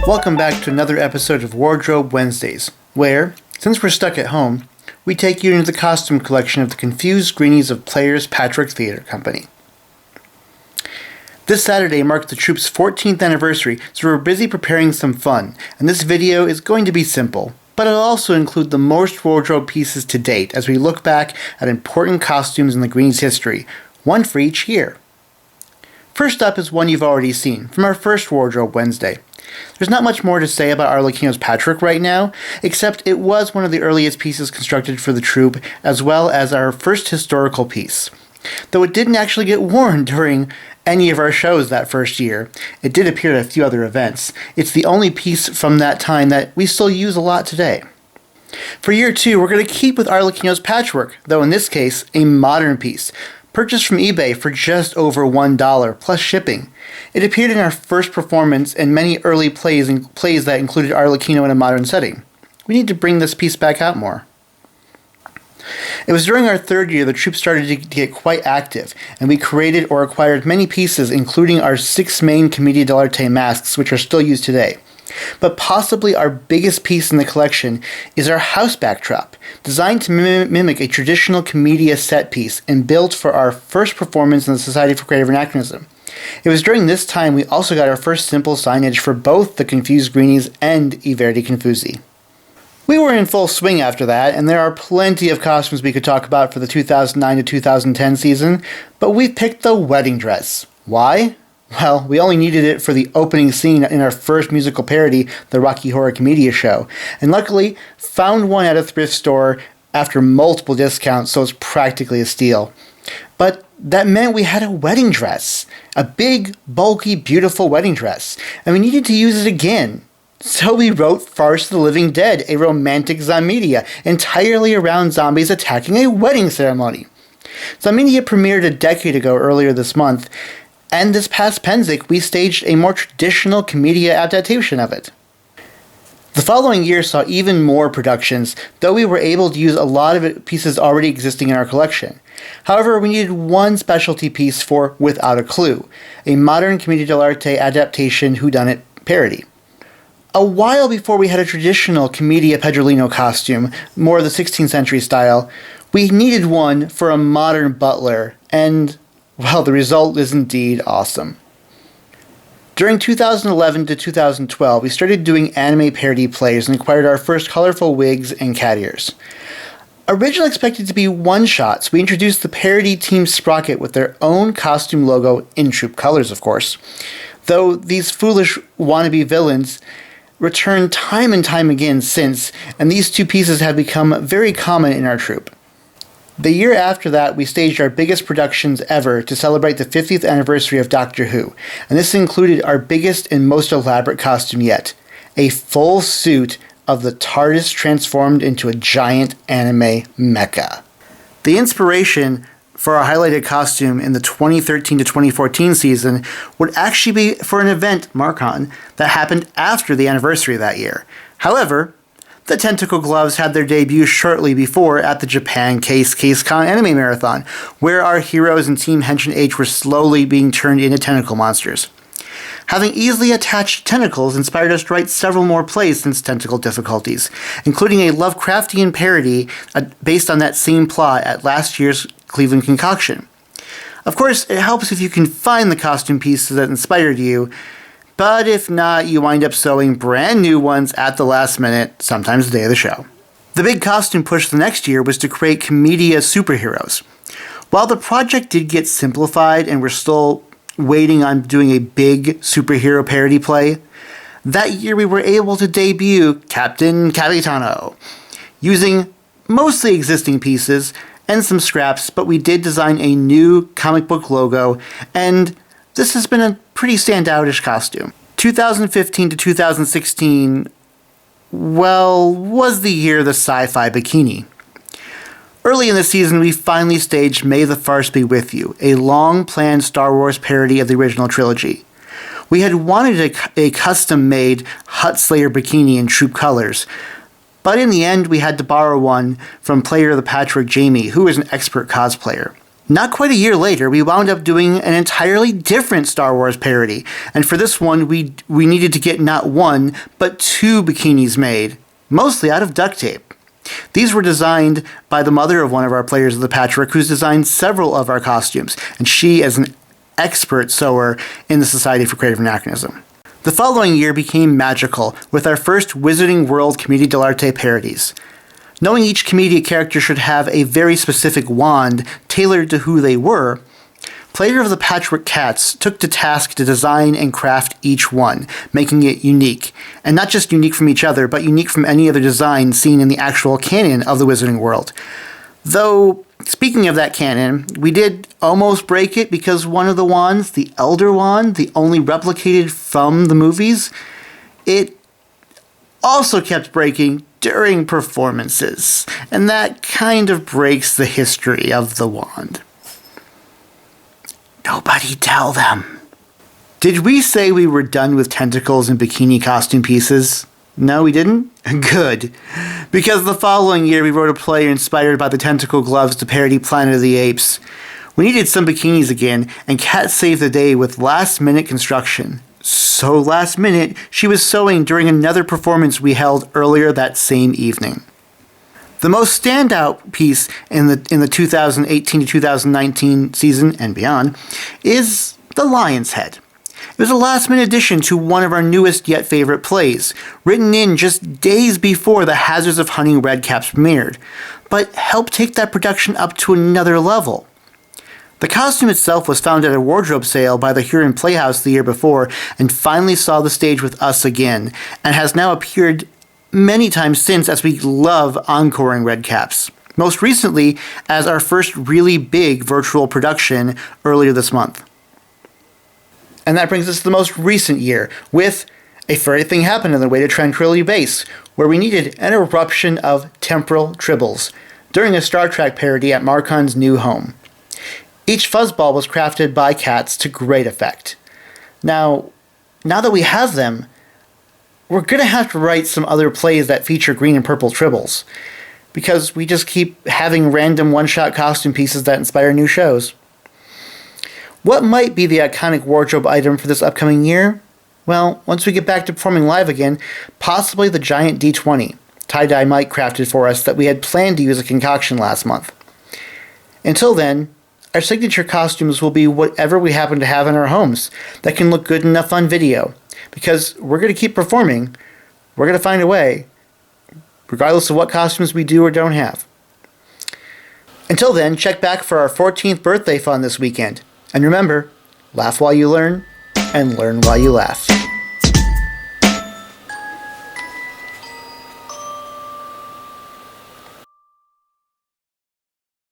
Welcome back to another episode of Wardrobe Wednesdays, where, since we're stuck at home, we take you into the costume collection of the confused Greenies of Players Patchwork Theatre Company. This Saturday marked the troupe's 14th anniversary, so we're busy preparing some fun, and this video is going to be simple, but it'll also include the most wardrobe pieces to date as we look back at important costumes in the Greenies' history, one for each year. First up is one you've already seen, from our first Wardrobe Wednesday. There's not much more to say about Arlecchino's Patchwork right now, except it was one of the earliest pieces constructed for the troupe, as well as our first historical piece. Though it didn't actually get worn during any of our shows that first year, it did appear at a few other events. It's the only piece from that time that we still use a lot today. For year two, we're going to keep with Arlecchino's Patchwork, though in this case, a modern piece, purchased from eBay for just over $1 plus shipping. It appeared in our first performance and many early plays that included Arlecchino in a modern setting. We need to bring this piece back out more. It was during our third year the troupe started to get quite active, and we created or acquired many pieces, including our 6 main Commedia dell'arte masks, which are still used today. But possibly our biggest piece in the collection is our houseback trap, designed to mimic a traditional commedia set piece and built for our first performance in the Society for Creative Anachronism. It was during this time we also got our first simple signage for both the Confused Greenies and I Verdi Confusi. We were in full swing after that, and there are plenty of costumes we could talk about for the 2009 to 2010 season, but we picked the wedding dress. Why? Well, we only needed it for the opening scene in our first musical parody, the Rocky Horror Commedia show, and luckily found one at a thrift store after multiple discounts, so it's practically a steal. But that meant we had a wedding dress, a big, bulky, beautiful wedding dress, and we needed to use it again. So we wrote Farce of the Living Dead, a romantic Zommedia, entirely around zombies attacking a wedding ceremony. Zommedia premiered a decade ago earlier this month, and this past Pennsic, we staged a more traditional commedia adaptation of it. The following year saw even more productions, though we were able to use a lot of pieces already existing in our collection. However, we needed one specialty piece for Without a Clue, a modern Commedia dell'arte adaptation whodunit parody. A while before we had a traditional Commedia Pedrolino costume, more of the 16th century style, we needed one for a modern butler, and well, the result is indeed awesome. During 2011 to 2012, we started doing anime parody plays and acquired our first colorful wigs and cat ears. Originally expected to be one-shots, we introduced the parody Team Sprocket with their own costume logo, in troupe colors of course, though these foolish wannabe villains returned time and time again since, and these two pieces have become very common in our troupe. The year after that, we staged our biggest productions ever to celebrate the 50th anniversary of Doctor Who, and this included our biggest and most elaborate costume yet, a full suit of the TARDIS transformed into a giant anime mecha. The inspiration for our highlighted costume in the 2013 to 2014 season would actually be for an event, Marcon, that happened after the anniversary that year. However, the tentacle gloves had their debut shortly before at the Japan CaseCon Anime Marathon, where our heroes and Team Henshin H were slowly being turned into tentacle monsters. Having easily attached tentacles inspired us to write several more plays since Tentacle Difficulties, including a Lovecraftian parody based on that same plot at last year's Cleveland Concoction. Of course, it helps if you can find the costume pieces that inspired you, but if not, you wind up sewing brand new ones at the last minute, sometimes the day of the show. The big costume push the next year was to create Commedia superheroes. While the project did get simplified and we're still waiting on doing a big superhero parody play, that year we were able to debut Captain Cavitano, using mostly existing pieces and some scraps, but we did design a new comic book logo, and this has been a pretty standoutish costume. 2015 to 2016, well, was the year of the sci-fi bikini. Early in the season, we finally staged May the Farce Be With You, a long-planned Star Wars parody of the original trilogy. We had wanted a custom-made Hutt Slayer bikini in troupe colors, but in the end we had to borrow one from player of the Patchwork Jamie, who is an expert cosplayer. Not quite a year later, we wound up doing an entirely different Star Wars parody, and for this one, we needed to get not one, but 2 bikinis made, mostly out of duct tape. These were designed by the mother of one of our players of the Patchwork, who's designed several of our costumes, and she is an expert sewer in the Society for Creative Anachronism. The following year became magical, with our first Wizarding World Commedia dell'arte parodies. Knowing each comedic character should have a very specific wand tailored to who they were, Player of the Patchwork Cats took to task to design and craft each one, making it unique. And not just unique from each other, but unique from any other design seen in the actual canon of the Wizarding World. Though, speaking of that canon, we did almost break it because one of the wands, the Elder Wand, the only replicated from the movies, it also kept breaking during performances, and that kind of breaks the history of the wand. Nobody tell them. Did we say we were done with tentacles and bikini costume pieces? No, we didn't? Good. Because the following year we wrote a play inspired by the tentacle gloves to parody Planet of the Apes. We needed some bikinis again, and Kat saved the day with last-minute construction. So last minute, she was sewing during another performance we held earlier that same evening. The most standout piece in the 2018 to 2019 season and beyond is the Lion's Head. It was a last-minute addition to one of our newest yet favorite plays, written in just days before The Hazards of Hunting Redcaps premiered, but helped take that production up to another level. The costume itself was found at a wardrobe sale by the Huron Playhouse the year before and finally saw the stage with us again, and has now appeared many times since as we love encoring Redcaps. Most recently as our first really big virtual production earlier this month. And that brings us to the most recent year with A Furry Thing Happened on the Way to Tranquility Base, where we needed an eruption of temporal tribbles during a Star Trek parody at Marcon's new home. Each fuzzball was crafted by cats to great effect. Now that we have them, we're going to have to write some other plays that feature green and purple tribbles, because we just keep having random one-shot costume pieces that inspire new shows. What might be the iconic wardrobe item for this upcoming year? Well, once we get back to performing live again, possibly the giant D20, tie-dye Mike crafted for us that we had planned to use a concoction last month. Until then, our signature costumes will be whatever we happen to have in our homes that can look good enough on video, because we're going to keep performing. We're going to find a way, regardless of what costumes we do or don't have. Until then, check back for our 14th birthday fun this weekend. And remember, laugh while you learn, and learn while you laugh.